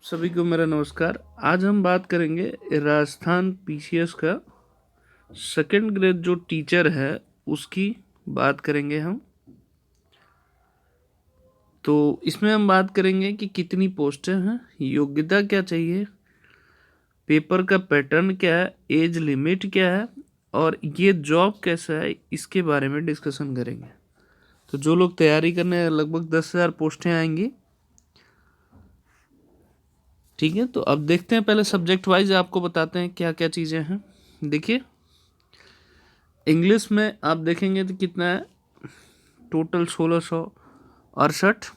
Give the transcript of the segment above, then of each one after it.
सभी को मेरा नमस्कार। आज हम बात करेंगे राजस्थान पीसीएस का सेकंड ग्रेड जो टीचर है उसकी बात करेंगे हम। तो इसमें हम बात करेंगे कि कितनी पोस्टें हैं, योग्यता क्या चाहिए, पेपर का पैटर्न क्या है, एज लिमिट क्या है और ये जॉब कैसा है, इसके बारे में डिस्कशन करेंगे। तो जो लोग तैयारी करने लगभग 10,000 पोस्टें आएंगी। ठीक है, तो अब देखते हैं, पहले सब्जेक्ट वाइज आपको बताते हैं क्या क्या चीज़ें हैं। देखिए, इंग्लिश में आप देखेंगे तो कितना है, टोटल 1668।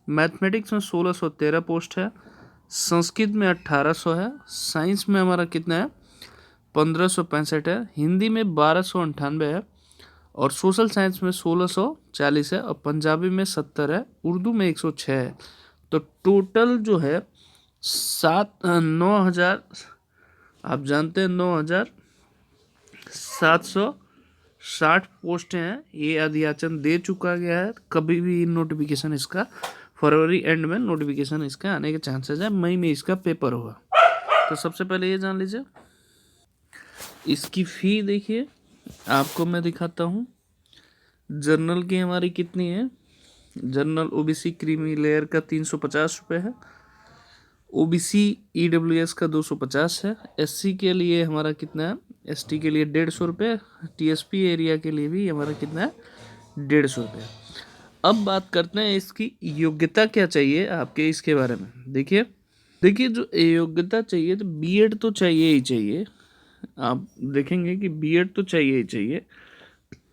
मैथमेटिक्स में 1613 पोस्ट है। संस्कृत में 1800 है। साइंस में हमारा कितना है, 1565 है। हिंदी में 1298 है और सोशल साइंस में 1640 है और पंजाबी में 70 है। उर्दू में 106 है। तो टोटल जो है 9,000, आप जानते हैं 9,760 पोस्टें हैं। ये अध्याचन दे चुका गया है। कभी भी नोटिफिकेशन इसका फरवरी एंड में नोटिफिकेशन इसका आने के चांसेस है। मई में इसका पेपर होगा। तो सबसे पहले ये जान लीजिए, इसकी फ़ी देखिए, आपको मैं दिखाता हूँ। जनरल की हमारी कितनी है, जनरल ओबीसी क्रीमी लेयर का 350 रुपये है। ओबीसी ईडब्ल्यूएस का 250 है। एससी के लिए हमारा कितना है, एसटी के लिए 150 रुपये। टीएसपी एरिया के लिए भी हमारा कितना है, 150 रुपये। अब बात करते हैं इसकी योग्यता क्या चाहिए आपके, इसके बारे में देखिए। जो योग्यता चाहिए तो बीएड तो चाहिए ही चाहिए। आप देखेंगे कि बीएड तो चाहिए ही चाहिए।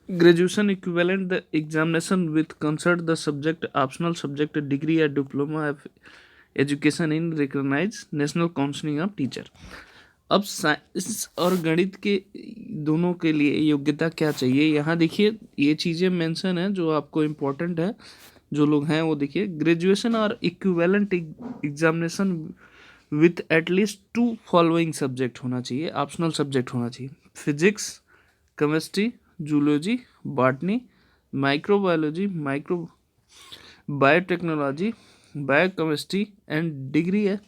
Graduation equivalent the examination with concert the subject optional subject degree या diploma of education in recognise national counselling of teacher. अब साइंस और गणित के दोनों के लिए योग्यता क्या चाहिए, यहाँ देखिए ये चीज़ें मेंशन है जो आपको इम्पोर्टेंट है। जो लोग हैं वो देखिए, ग्रेजुएशन और equivalent examination with at least 2 following subject होना चाहिए, ऑप्शनल सब्जेक्ट होना चाहिए। Physics, chemistry, zoology, botany, microbiology, biotechnology, biochemistry and degree है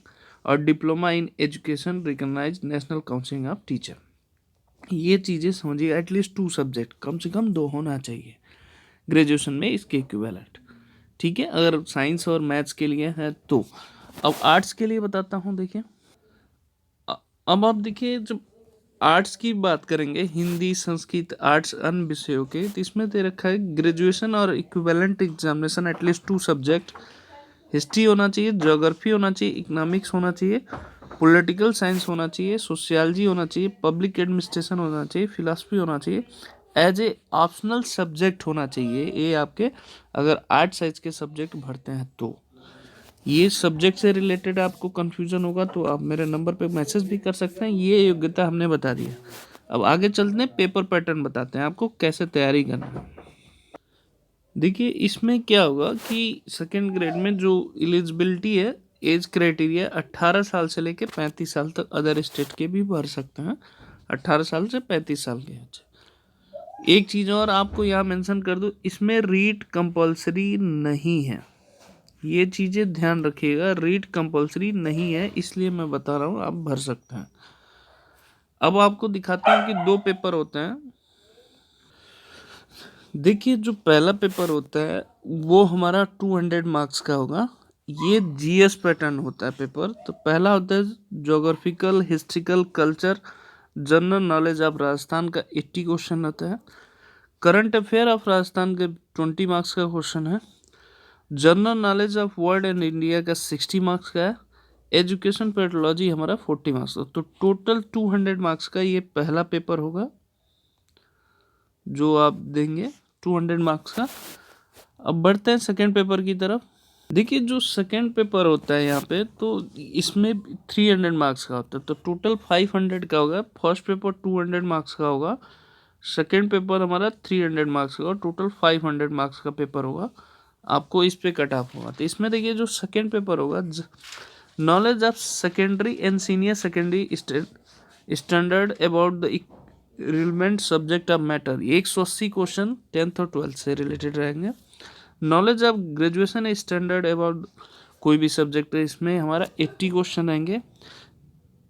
और diploma in education recognise national counselling of teacher. ये चीज़ें समझिए, एटलीस्ट 2 सब्जेक्ट, कम से कम 2 होना चाहिए ग्रेजुएशन में इसके इक्विवेलेंट। ठीक है, अगर साइंस और मैथ्स के लिए है तो। अब आर्ट्स के लिए बताता हूँ। देखिए, अब आप देखिए, जब आर्ट्स की बात करेंगे, हिंदी, संस्कृत, आर्ट्स अन्य विषयों के, तो इसमें दे रखा है ग्रेजुएशन और equivalent examination at least 2 subject. History होना चाहिए, ज्योग्राफी होना चाहिए, इकोनॉमिक्स होना चाहिए, पॉलिटिकल साइंस होना चाहिए, सोशियोलॉजी होना चाहिए, पब्लिक एडमिनिस्ट्रेशन होना चाहिए, फिलॉसफी होना चाहिए, एज ए ऑप्शनल सब्जेक्ट होना चाहिए। ये आपके अगर आर्ट साइंस के सब्जेक्ट भरते हैं तो। ये सब्जेक्ट से रिलेटेड आपको कन्फ्यूजन होगा तो आप मेरे नंबर पे मैसेज भी कर सकते हैं। ये योग्यता हमने बता दी है। अब आगे चलते हैं, पेपर पैटर्न बताते हैं आपको कैसे तैयारी करना है। देखिए, इसमें क्या होगा कि सेकेंड ग्रेड में जो एलिजिबिलिटी है, एज क्राइटेरिया 18 साल से लेकर 35 साल तक अदर स्टेट के भी भर सकते हैं। 18 साल से 35 साल के। एक चीज़ और आपको यहाँ मेंशन कर दूँ, इसमें रीट कंपलसरी नहीं है। ये चीज़ें ध्यान रखिएगा, रीट कंपलसरी नहीं है, इसलिए मैं बता रहा हूँ, आप भर सकते हैं। अब आपको दिखाता हूँ कि 2 पेपर होते हैं। देखिए, जो पहला पेपर होता है वो हमारा 200 मार्क्स का होगा। ये जीएस पैटर्न होता है पेपर। तो पहला होता है geographical, historical, culture, general knowledge of Rajasthan का 80 क्वेश्चन होता है। करंट अफेयर ऑफ राजस्थान के 20 मार्क्स का क्वेश्चन है। General knowledge of world and India का 60 मार्क्स का है। एजुकेशन पेट्रोलॉजी हमारा 40 मार्क्स का। तो टोटल 200 मार्क्स का ये पहला पेपर होगा जो आप देंगे, 200 मार्क्स का। अब बढ़ते हैं सेकेंड पेपर की तरफ। देखिए, जो सेकेंड पेपर होता है यहाँ पे, तो इसमें 300 मार्क्स का होता है। तो टोटल 500 का होगा। फर्स्ट पेपर 200 मार्क्स का होगा, सेकेंड पेपर हमारा 300 मार्क्स का होगा, टोटल 500 मार्क्स का पेपर होगा। आपको इस पे कट ऑफ होगा। तो इसमें देखिए, जो सेकेंड पेपर होगा, knowledge of secondary and senior secondary standard about the relevant subject of matter, 180 question 10th और 12th से रिलेटेड रहेंगे। Knowledge of graduation standard about कोई भी सब्जेक्ट है, इसमें हमारा 80 क्वेश्चन आएंगे।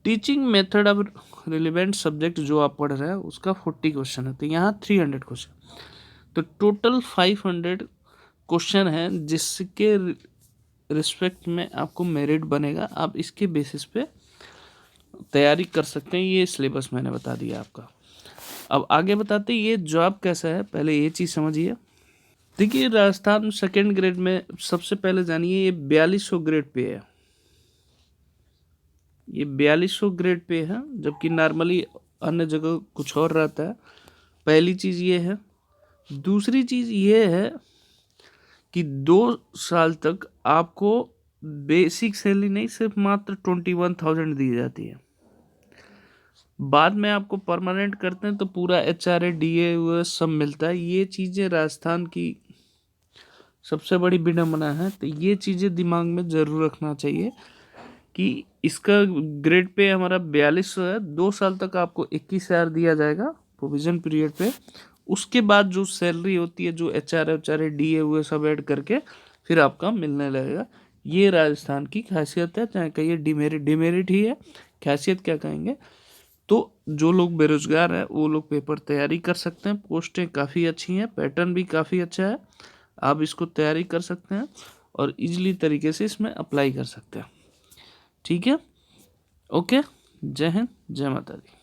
टीचिंग मेथड अब रिलेवेंट सब्जेक्ट जो आप पढ़ रहे हैं उसका 40 क्वेश्चन है, तो यहाँ 300 क्वेश्चन, तो टोटल 500 क्वेश्चन है जिसके रिस्पेक्ट में आपको मेरिट बनेगा। आप इसके बेसिस पे तैयारी कर सकते हैं। ये सिलेबस मैंने बता दिया आपका। अब आगे बताते हैं ये जॉब कैसा है, पहले ये चीज़ समझिए। देखिए राजस्थान सेकेंड ग्रेड में सबसे पहले जानिए ये 4200 ग्रेड पे है, ये 4200 ग्रेड पे है, जबकि नॉर्मली अन्य जगह कुछ और रहता है। पहली चीज़ ये है। दूसरी चीज़ ये है कि 2 साल तक आपको बेसिक सैलरी नहीं, सिर्फ मात्र 21,000 दी जाती है। बाद में आपको परमानेंट करते हैं तो पूरा HRA DA सब मिलता है। ये चीज़ें राजस्थान की सबसे बड़ी विडम्बना है, तो ये चीज़ें दिमाग में ज़रूर रखना चाहिए कि इसका ग्रेड पे हमारा 4200 है। 2 साल तक आपको 21,000 दिया जाएगा प्रोविजन पीरियड पे। उसके बाद जो सैलरी होती है, जो HRA DA हुए सब ऐड करके फिर आपका मिलने लगेगा। ये राजस्थान की खासियत है, चाहे कहिए डिमेरिट ही है, खासियत क्या कहेंगे। तो जो लोग बेरोजगार हैं वो लोग पेपर तैयारी कर सकते हैं। पोस्टें काफ़ी अच्छी हैं, पैटर्न भी काफ़ी अच्छा है, आप इसको तैयारी कर सकते हैं और इजीली तरीके से इसमें अप्लाई कर सकते हैं। ठीक है, ओके, जय हिंद, जय माता दी।